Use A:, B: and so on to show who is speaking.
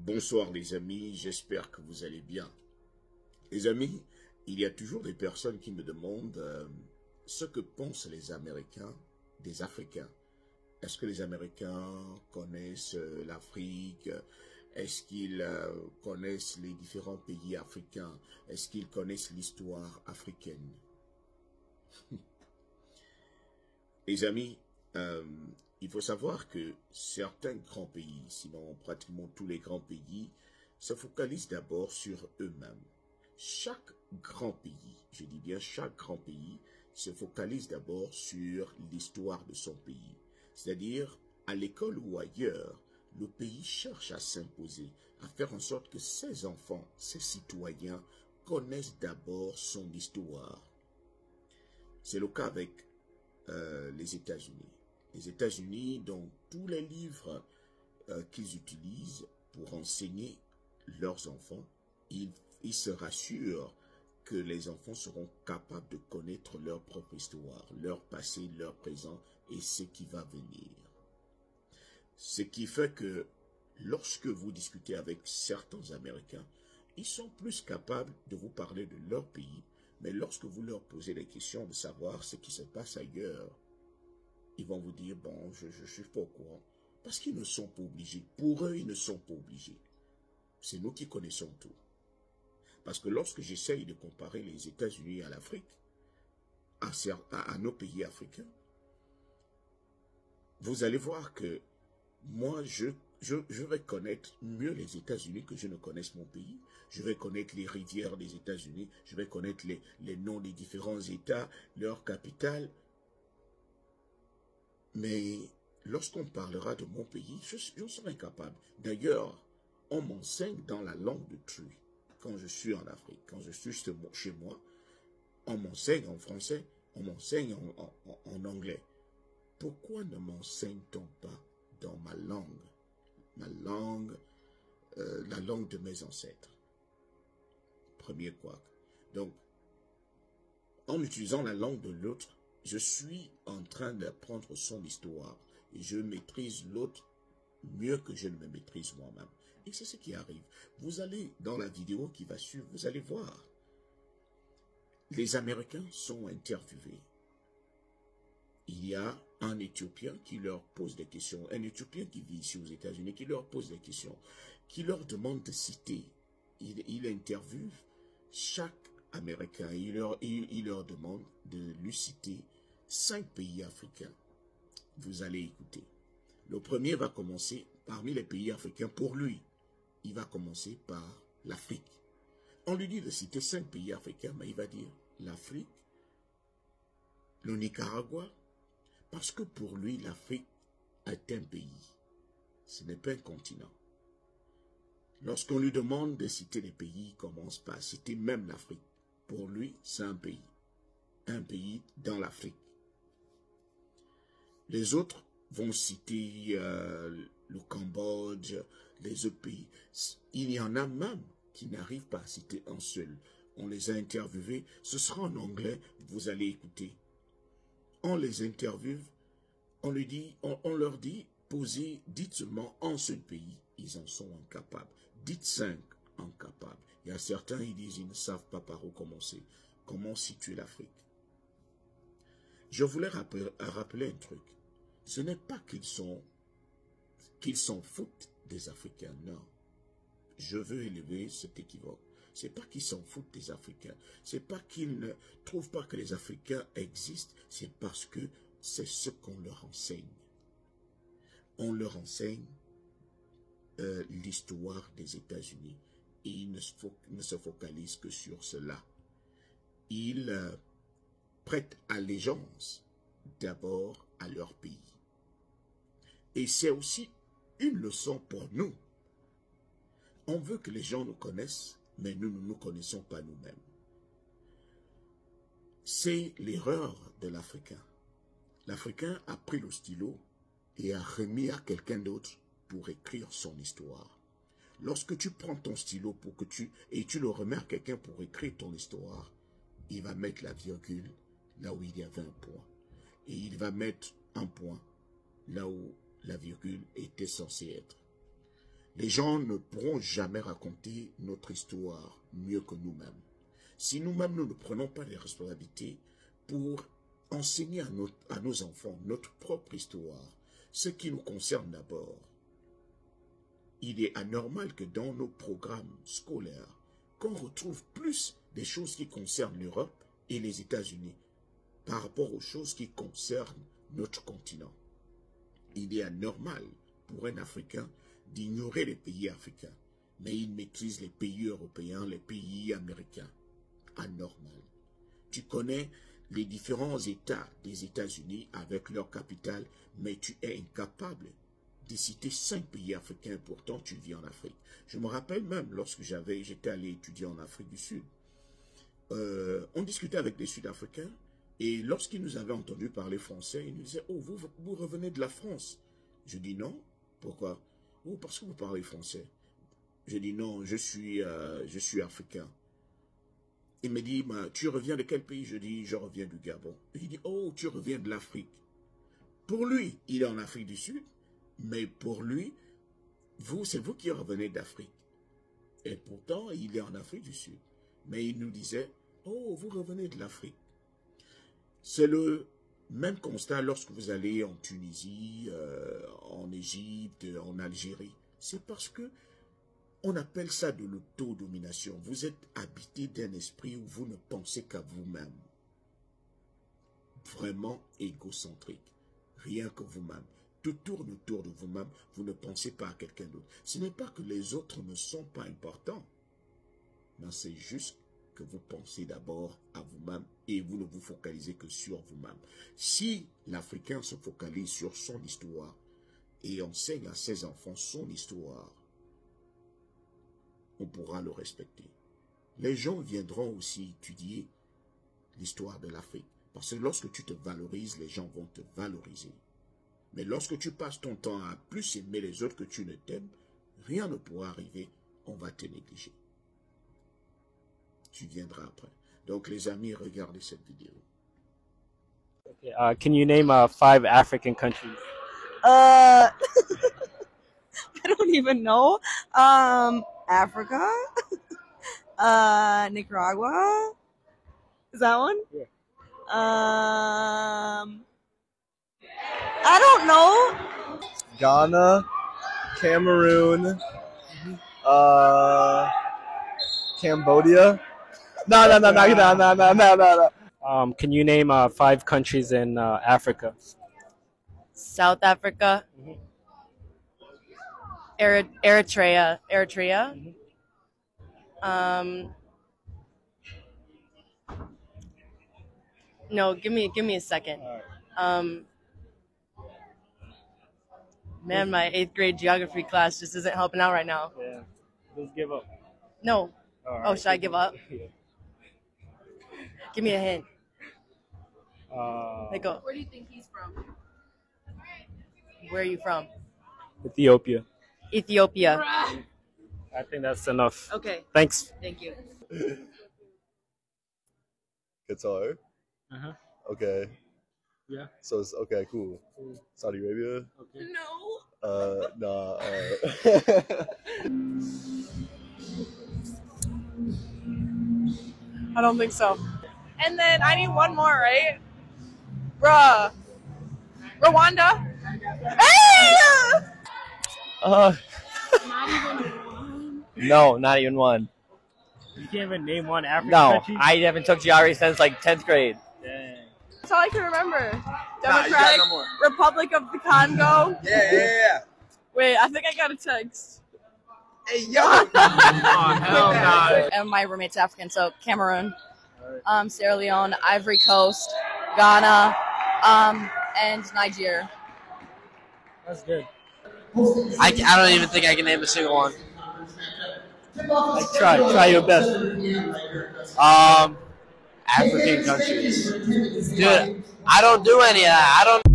A: Bonsoir les amis, j'espère que vous allez bien. Les amis, il y a toujours des personnes qui me demandent ce que pensent les Américains des Africains. Est-ce que les Américains connaissent l'Afrique? Est-ce qu'ils connaissent les différents pays africains? Est-ce qu'ils connaissent l'histoire africaine? Les amis, il faut savoir que certains grands pays, sinon pratiquement tous les grands pays, se focalisent d'abord sur eux-mêmes. Chaque grand pays, je dis bien chaque grand pays, se focalise d'abord sur l'histoire de son pays. C'est-à-dire, à l'école ou ailleurs, le pays cherche à s'imposer, à faire en sorte que ses enfants, ses citoyens, connaissent d'abord son histoire. C'est le cas avec les États-Unis. Les États-Unis, dans tous les livres qu'ils utilisent pour enseigner leurs enfants, ils se rassurent que les enfants seront capables de connaître leur propre histoire, leur passé, leur présent et ce qui va venir. Ce qui fait que lorsque vous discutez avec certains Américains, ils sont plus capables de vous parler de leur pays, mais lorsque vous leur posez des questions de savoir ce qui se passe ailleurs, ils vont vous dire, bon, je ne suis pas au courant. Parce qu'ils ne sont pas obligés. Pour eux, ils ne sont pas obligés. C'est nous qui connaissons tout. Parce que lorsque j'essaye de comparer les États-Unis à l'Afrique, à nos pays africains, vous allez voir que moi, je vais connaître mieux les États-Unis que je ne connaisse mon pays. Je vais connaître les rivières des États-Unis. Je vais connaître les noms des différents États, leurs capitales. Mais lorsqu'on parlera de mon pays, je serai capable. D'ailleurs, on m'enseigne dans la langue de Twi. Quand je suis en Afrique, quand je suis chez moi, on m'enseigne en français, on m'enseigne en anglais. Pourquoi ne m'enseigne-t-on pas dans ma langue, la langue de mes ancêtres? Premier quoi. Donc, en utilisant la langue de l'autre, je suis en train d'apprendre son histoire et je maîtrise l'autre mieux que je ne me maîtrise moi-même. Et c'est ce qui arrive. Vous allez, dans la vidéo qui va suivre, vous allez voir. Les Américains sont interviewés. Il y a un Éthiopien qui leur pose des questions, un Éthiopien qui vit ici aux États-Unis, qui leur pose des questions, qui leur demande de citer. Il interviewe chaque Américain, il leur demande de lui citer 5 pays africains. Vous allez écouter. Le premier va commencer parmi les pays africains pour lui. Il va commencer par l'Afrique. On lui dit de citer 5 pays africains, mais il va dire l'Afrique, le Nicaragua, parce que pour lui, l'Afrique est un pays. Ce n'est pas un continent. Lorsqu'on lui demande de citer les pays, il commence par citer même l'Afrique. Pour lui, c'est un pays dans l'Afrique. Les autres vont citer le Cambodge, les autres pays. Il y en a même qui n'arrivent pas à citer un seul. On les a interviewés, ce sera en anglais, vous allez écouter. On les interviewe, on leur dit, dites seulement un seul pays, ils en sont incapables. Dites 5, incapables. Il y a certains, ils disent, ils ne savent pas par où commencer. Comment situer l'Afrique? Je voulais rappeler un truc. Ce n'est pas qu'ils s'en foutent des Africains, non. Je veux élever cet équivoque. C'est pas qu'ils s'en foutent des Africains. C'est pas qu'ils ne trouvent pas que les Africains existent. C'est parce que c'est ce qu'on leur enseigne. On leur enseigne l'histoire des États-Unis. Et ils ne se focalisent que sur cela. Ils prêtent allégeance d'abord à leur pays. Et c'est aussi une leçon pour nous. On veut que les gens nous connaissent, mais nous ne nous connaissons pas nous-mêmes. C'est l'erreur de l'Africain. L'Africain a pris le stylo et a remis à quelqu'un d'autre pour écrire son histoire. Lorsque tu prends ton stylo et tu le remets à quelqu'un pour écrire ton histoire, il va mettre la virgule là où il y avait un point. Et il va mettre un point là où la virgule était censée être. Les gens ne pourront jamais raconter notre histoire mieux que nous-mêmes. Si nous-mêmes, nous ne prenons pas les responsabilités pour enseigner à nos enfants notre propre histoire, ce qui nous concerne d'abord. Il est anormal que dans nos programmes scolaires, qu'on retrouve plus des choses qui concernent l'Europe et les États-Unis par rapport aux choses qui concernent notre continent. Il est anormal pour un Africain d'ignorer les pays africains, mais il maîtrise les pays européens, les pays américains. Anormal. Tu connais les différents États des États-Unis avec leur capitale, mais tu es incapable de citer 5 pays africains, pourtant tu vis en Afrique. Je me rappelle même lorsque j'étais allé étudier en Afrique du Sud, on discutait avec des Sud-Africains et lorsqu'ils nous avaient entendu parler français, ils nous disaient « Oh, vous revenez de la France ?» Je dis « Non. Pourquoi ?»« Oh, parce que vous parlez français. » Je dis « Non, je suis africain. » Il me dit « Tu reviens de quel pays ?» Je dis « Je reviens du Gabon. » Il dit « Oh, tu reviens de l'Afrique. » Pour lui, il est en Afrique du Sud, mais pour lui, c'est vous qui revenez d'Afrique. Et pourtant, il est en Afrique du Sud. Mais il nous disait « Oh, vous revenez de l'Afrique. » C'est le même constat lorsque vous allez en Tunisie, en Égypte, en Algérie. C'est parce que on appelle ça de l'autodomination. Vous êtes habité d'un esprit où vous ne pensez qu'à vous-même. Vraiment égocentrique. Rien que vous-même. Tout tourne autour de vous-même. Vous ne pensez pas à quelqu'un d'autre. Ce n'est pas que les autres ne sont pas importants. Mais c'est juste que vous pensez d'abord à vous-même et vous ne vous focalisez que sur vous-même. Si l'Africain se focalise sur son histoire et enseigne à ses enfants son histoire, on pourra le respecter. Les gens viendront aussi étudier l'histoire de l'Afrique. Parce que lorsque tu te valorises, les gens vont te valoriser. Mais lorsque tu passes ton temps à plus aimer les autres que tu ne t'aimes, rien ne pourra arriver, on va te négliger. Tu viendras après. Donc les amis, regardez cette vidéo.
B: Okay, can you name 5 African countries?
C: I don't even know. Africa, Nicaragua. Is that one?
B: Yeah.
C: I don't know.
D: Ghana, Cameroon, Cambodia. No.
B: Can you name 5 countries in Africa?
C: South Africa. Eritrea. No, give me a second. Man, my 8th grade geography class just isn't helping out right now.
B: Yeah, just give up.
C: No.
B: Right.
C: Oh, should I give up?
B: Yeah.
C: Give me a hint.
B: Where
C: do you think he's from? Where are you from?
B: Ethiopia.
C: Ethiopia.
B: I think that's enough.
C: Okay.
B: Thanks.
C: Thank you.
D: Qatar. Okay.
B: Yeah.
D: So it's okay, cool. Saudi Arabia.
B: Okay.
C: No.
D: Nah.
C: I don't think so. And then I need one more, right? Bruh. Rwanda? Hey!
E: No, not even one.
B: You can't even name one African
E: No,
B: country?
E: I haven't took geography since like 10th grade.
B: Dang.
C: That's all I can remember.
D: Nah,
C: Democratic
D: you got no more.
C: Republic of the Congo.
D: Yeah.
C: Wait, I think I got a text.
D: Hey, yo.
B: Oh, hell no.
C: And my roommate's African, so Cameroon, Sierra Leone, Ivory Coast, Ghana, and Nigeria.
B: That's good.
E: I don't even think I can name a single one.
B: Like, try your best.
E: African countries. Dude, I don't do any of that. I don't.